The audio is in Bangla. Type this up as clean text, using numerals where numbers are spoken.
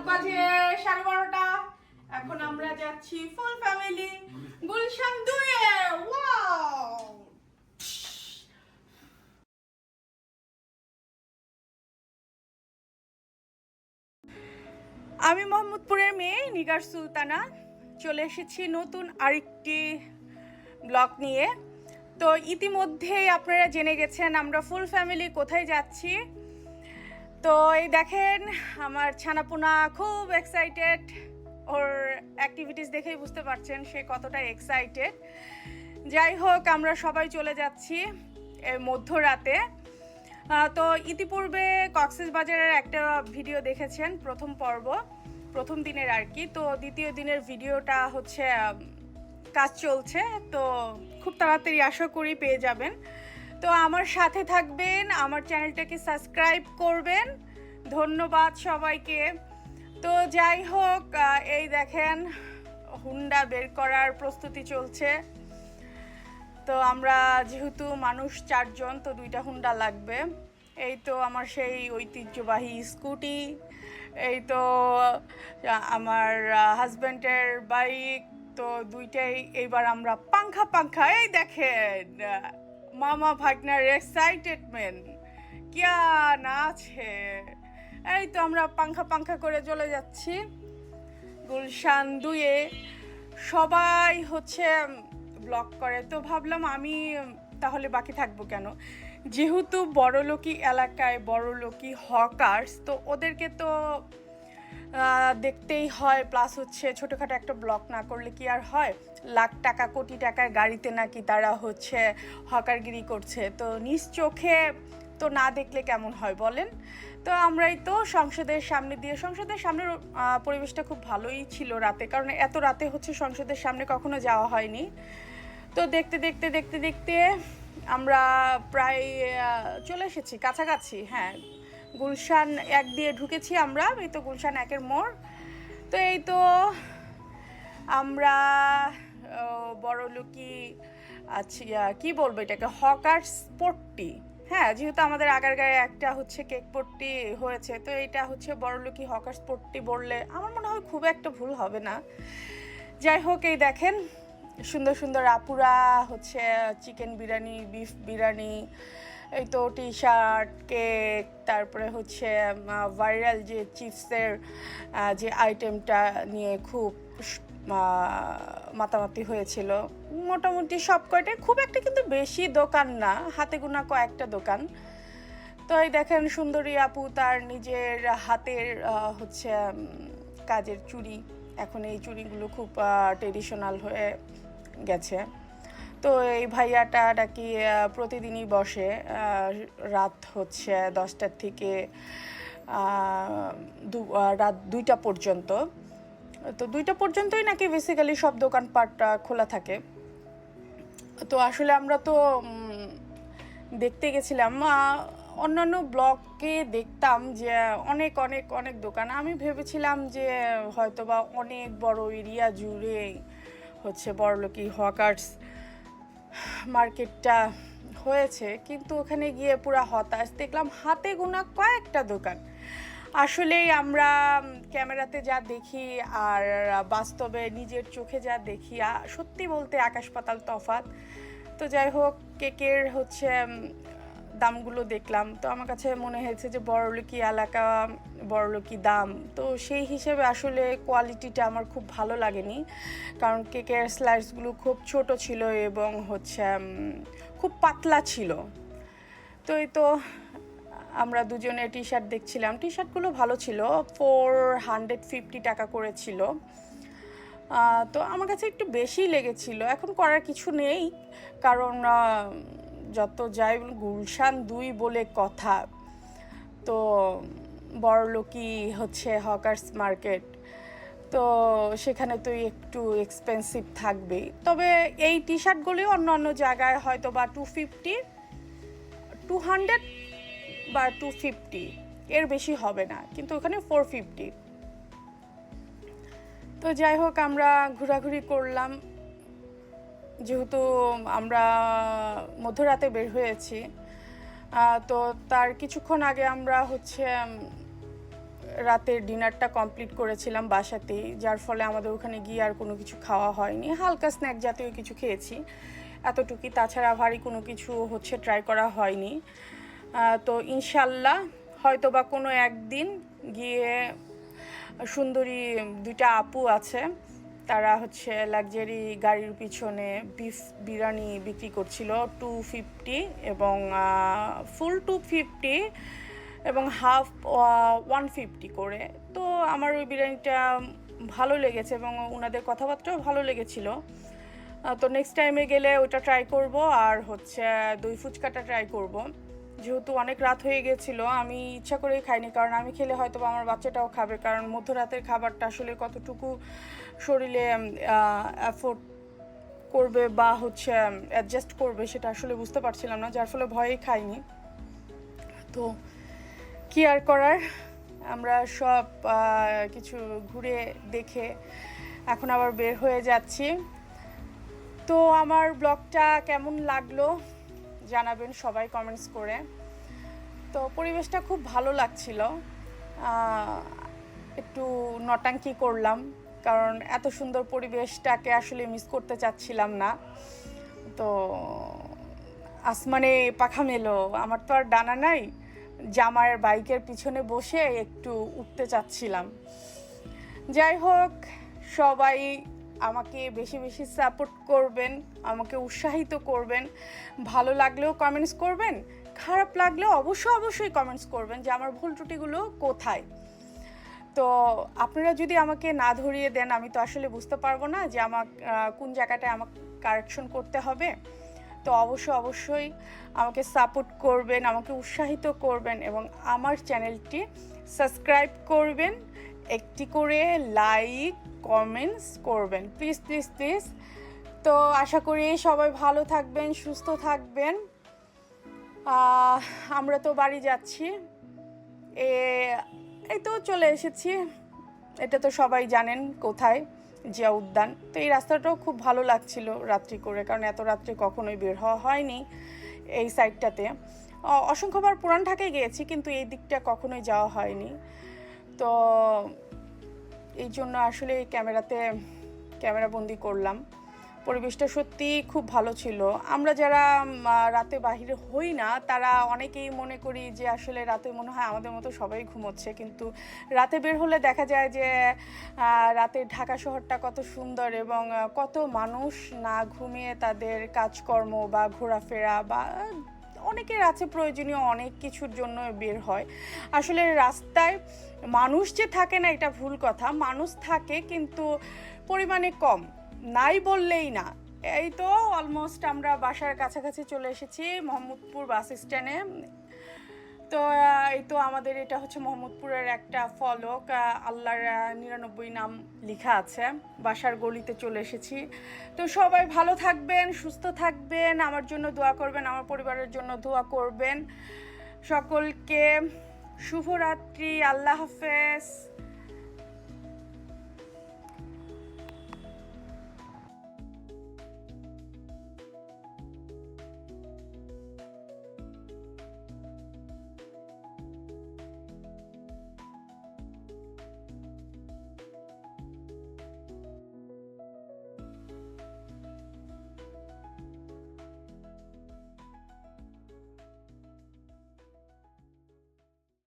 বাজে 12:30। এখন আমরা যাচ্ছি ফুল ফ্যামিলি গুলশান 2-এ। ওয়াও! আমি মোহাম্মদপুরের মেয়ে নিগার সুলতানা, চলে এসেছি নতুন আরেকটি ব্লগ নিয়ে। তো ইতিমধ্যেই আপনারা জেনে গেছেন আমরা ফুল ফ্যামিলি কোথায় যাচ্ছি। তো এই দেখেন আমার ছানাপোনা খুব এক্সাইটেড, ওর অ্যাক্টিভিটিস দেখেই বুঝতে পারছেন সে কতটা এক্সাইটেড। যাই হোক, আমরা সবাই চলে যাচ্ছি মধ্যরাতে। তো ইতিপূর্বে কক্সবাজারের একটা ভিডিও দেখেছেন, প্রথম পর্ব, প্রথম দিনের আর কি। তো দ্বিতীয় দিনের ভিডিওটা হচ্ছে কাজ চলছে, তো খুব তাড়াতাড়ি আশা করি পেয়ে যাবেন। তো আমার সাথে থাকবেন, আমার চ্যানেলটাকে সাবস্ক্রাইব করবেন। ধন্যবাদ সবাইকে। তো যাই হোক, এই দেখেন হুন্ডা বের করার প্রস্তুতি চলছে। তো আমরা যেহেতু মানুষ 4 জন, তো 2টা হুন্ডা লাগবে। এই তো আমার সেই ঐতিহ্যবাহী স্কুটি, এই তো আমার হাজব্যান্ডের বাইক, তো দুইটাই এইবার আমরা পাংখা এই দেখেন মামা ভাগনার এক্সাইটেডমেন্ট কিয়া না আছে। এই তো আমরা পাংখা করে চলে যাচ্ছি গুলশান 2-এ। সবাই হচ্ছে ব্লগ করে, তো ভাবলাম আমি তাহলে বাকি থাকবো কেন, যেহেতু বড়লোকি এলাকায় বড়লোকি হকার্স, তো ওদেরকে তো দেখতেই হয়। প্লাস হচ্ছে ছোটোখাটো একটা ব্লগ না করলে কি আর হয়, লাখ টাকা কোটি টাকার গাড়িতে নাকি তারা হচ্ছে হকারগিরি করছে, তো নিজ চোখে তো না দেখলে কেমন হয় বলেন। তো আমরাই তো সংসদের সামনের পরিবেশটা খুব ভালোই ছিল রাতে, কারণ এত রাতে হচ্ছে সংসদের সামনে কখনো যাওয়া হয়নি। তো দেখতে আমরা প্রায় চলে এসেছি কাছাকাছি। হ্যাঁ, গুলশান 1 দিয়ে ঢুকেছি আমরা, এই তো গুলশান 1-এর মোড়। তো এই তো আমরা বড়লোকি আছি, কি বলবো এটাকে, হকার স্পটটি। হ্যাঁ, যেহেতু আমাদের আগারগাঁয়ে একটা হচ্ছে কেক পট্টি হয়েছে, তো এটা হচ্ছে বড়লোকি হকার স্পটটি বললে আমার মনে হয় খুব একটা ভুল হবে না। যাই হোক, এই দেখেন সুন্দর সুন্দর আপুরা হচ্ছে চিকেন বিরিয়ানি, বিফ বিরিয়ানি, এই তো টি শার্ট, কেক, তারপরে হচ্ছে ভাইরাল যে চিপসের যে আইটেমটা নিয়ে খুব মাতামাতি হয়েছিল। মোটামুটি সব কয়টাই, খুব একটা কিন্তু বেশি দোকান না, হাতে গোনা কয়েকটা দোকান। তো এই দেখেন সুন্দরী আপু তার নিজের হাতের হচ্ছে কাজের চুড়ি, এখন এই চুড়িগুলো খুব ট্রেডিশনাল হয়ে গেছে। তো এই ভাইয়াটা নাকি প্রতিদিনই বসে রাত হচ্ছে 10টার থেকে রাত 2টা পর্যন্ত। তো 2টা পর্যন্তই নাকি বেসিক্যালি সব দোকানপাট খোলা থাকে। তো আসলে আমরা তো দেখতে গেছিলাম, অন্যান্য ব্লগে দেখতাম যে অনেক অনেক অনেক দোকান। আমি ভেবেছিলাম যে হয়তোবা অনেক বড় এরিয়া জুড়ে হচ্ছে বড়লোকি হকার্স মার্কেটটা হয়েছে, কিন্তু ওখানে গিয়ে পুরো হতাশ, দেখলাম হাতে গোনা কয়েকটা দোকান। আসলেই আমরা ক্যামেরাতে যা দেখি আর বাস্তবে নিজের চোখে যা দেখি, সত্যি বলতে আকাশ পাতাল তফাৎ। তো যাই হোক, কেকের হচ্ছে দামগুলো দেখলাম, তো আমার কাছে মনে হয়েছে যে বড়লোকি এলাকা বড়লোকি দাম, তো সেই হিসেবে আসলে কোয়ালিটিটা আমার খুব ভালো লাগেনি, কারণ কেকের স্লাইসগুলো খুব ছোট ছিল এবং হচ্ছে খুব পাতলা ছিল। তো এই তো আমরা দুজনে টি শার্ট দেখছিলাম, টি শার্টগুলো ভালো ছিল, 450 টাকা করেছিল। তো আমার কাছে একটু বেশি লেগেছিল, এখন করার কিছু নেই, কারণ যত যাই গুলশান 2 বলে কথা, তো বড়লোকি হচ্ছে হকার্স মার্কেট, তো সেখানে তো একটু এক্সপেন্সিভ থাকবেই। তবে এই টি শার্টগুলি অন্য জায়গায় হয়তো বা 200 বা 250, এর বেশি হবে না, কিন্তু ওখানে 450। তো যাই হোক, আমরা ঘোরাঘুরি করলাম, যেহেতু আমরা মধ্যরাতে বের হয়েছি। তো তার কিছুক্ষণ আগে আমরা হচ্ছে রাতের ডিনারটা কমপ্লিট করেছিলাম বাসাতেই, যার ফলে আমাদের ওখানে গিয়ে আর কোনো কিছু খাওয়া হয়নি। হালকা স্ন্যাক জাতীয় কিছু খেয়েছি, এতটুকুই। তাছাড়া ভারী কোনো কিছু ট্রাই করা হয়নি। তো ইনশাল্লাহ হয়তো বা কোনো একদিন গিয়ে সুন্দরী দুইটা আপু আছে, তারা লাক্সারি গাড়ির পিছনে বিফ বিরিয়ানি বিক্রি করছিল 250 এবং ফুল 250 এবং হাফ 150 করে। তো আমার ওই বিরিয়ানিটা ভালো লেগেছে এবং ওনাদের কথাবার্তাও ভালো লেগেছিল। তো নেক্সট টাইমে গেলে ওটা ট্রাই করব, আর দই ফুচকাটা ট্রাই করব। যেহেতু অনেক রাত হয়ে গেছিলো, আমি ইচ্ছা করেই খাইনি, কারণ আমি খেলে হয়তো আমার বাচ্চাটাও খাবে, কারণ মধ্যরাতের খাবারটা আসলে কতটুকু শরীরে অ্যাফোর্ড করবে বা অ্যাডজাস্ট করবে সেটা আসলে বুঝতে পারছিলাম না, যার ফলে ভয়েই খাইনি। তো কি আর করার, আমরা সব কিছু ঘুরে দেখে এখন আবার বের হয়ে যাচ্ছি। তো আমার ব্লগটা কেমন লাগলো জানাবেন সবাই কমেন্টস করে। তো পরিবেশটা খুব ভালো লাগছিল, একটু নটাঙ্কি করলাম, কারণ এত সুন্দর পরিবেশটাকে আসলে মিস করতে চাচ্ছিলাম না। তো আসমানে পাখা মেলো, আমার তো আর ডানা নাই, জামার বাইকের পিছনে বসে একটু উঠতে চাচ্ছিলাম। যাই হোক, সবাই আমাকে বেশি বেশি সাপোর্ট করবেন, আমাকে উৎসাহিত করবেন। ভালো লাগলেও কমেন্টস করবেন, খারাপ লাগলেও অবশ্যই কমেন্টস করবেন যে আমার ভুল ত্রুটিগুলো কোথায়। তো আপনারা যদি আমাকে না ধরিয়ে দেন, আমি তো আসলে বুঝতে পারবো না যে আমার কোন জায়গাটায় আমাকে কারেকশন করতে হবে। তো অবশ্যই আমাকে সাপোর্ট করবেন, আমাকে উৎসাহিত করবেন এবং আমার চ্যানেলটি সাবস্ক্রাইব করবেন, একটি করে লাইক কমেন্টস করবেন, প্লিজ। তো আশা করি সবাই ভালো থাকবেন, সুস্থ থাকবেন। আমরা তো বাড়ি যাচ্ছি, এই তো চলে এসেছি। এটা তো সবাই জানেন কোথায়, জিয়া উদ্যান। তো এই রাস্তাটাও খুব ভালো লাগছিল রাত্রি করে, কারণ এত রাত্রে কখনোই বের হওয়া হয়নি এই সাইডটাতে। অসংখ্যবার পুরান ঢাকায় গিয়েছি, কিন্তু এই দিকটা কখনোই যাওয়া হয়নি। তো এই জন্য আসলে ক্যামেরাবন্দি করলাম। পরিবেশটা সত্যি খুব ভালো ছিল। আমরা যারা রাতে বাহিরে হই না, তারা অনেকেই মনে করি যে আসলে রাতে মনে হয় আমাদের মতো সবাই ঘুমোচ্ছে, কিন্তু রাতে বের হলে দেখা যায় যে রাতে ঢাকা শহরটা কত সুন্দর এবং কত মানুষ না ঘুমিয়ে তাদের কাজকর্ম বা ঘোরাফেরা বা অনেকের আছে প্রয়োজনীয় অনেক কিছুর জন্য বের হয়। আসলে রাস্তায় মানুষ যে থাকে না এটা ভুল কথা, মানুষ থাকে কিন্তু পরিমাণে কম, নাই বললেই না। এই তো অলমোস্ট আমরা বাসার কাছাকাছি চলে এসেছি, মোহাম্মদপুর বাস স্ট্যান্ডে। তো এই তো আমাদের এটা মোহাম্মদপুরের একটা ফলক, আল্লাহর 99 নাম লেখা আছে। বাসার গলিতে চলে এসেছি। তো সবাই ভালো থাকবেন, সুস্থ থাকবেন, আমার জন্য দোয়া করবেন, আমার পরিবারের জন্য দোয়া করবেন। সকলকে শুভরাত্রি, আল্লাহ হাফেজ।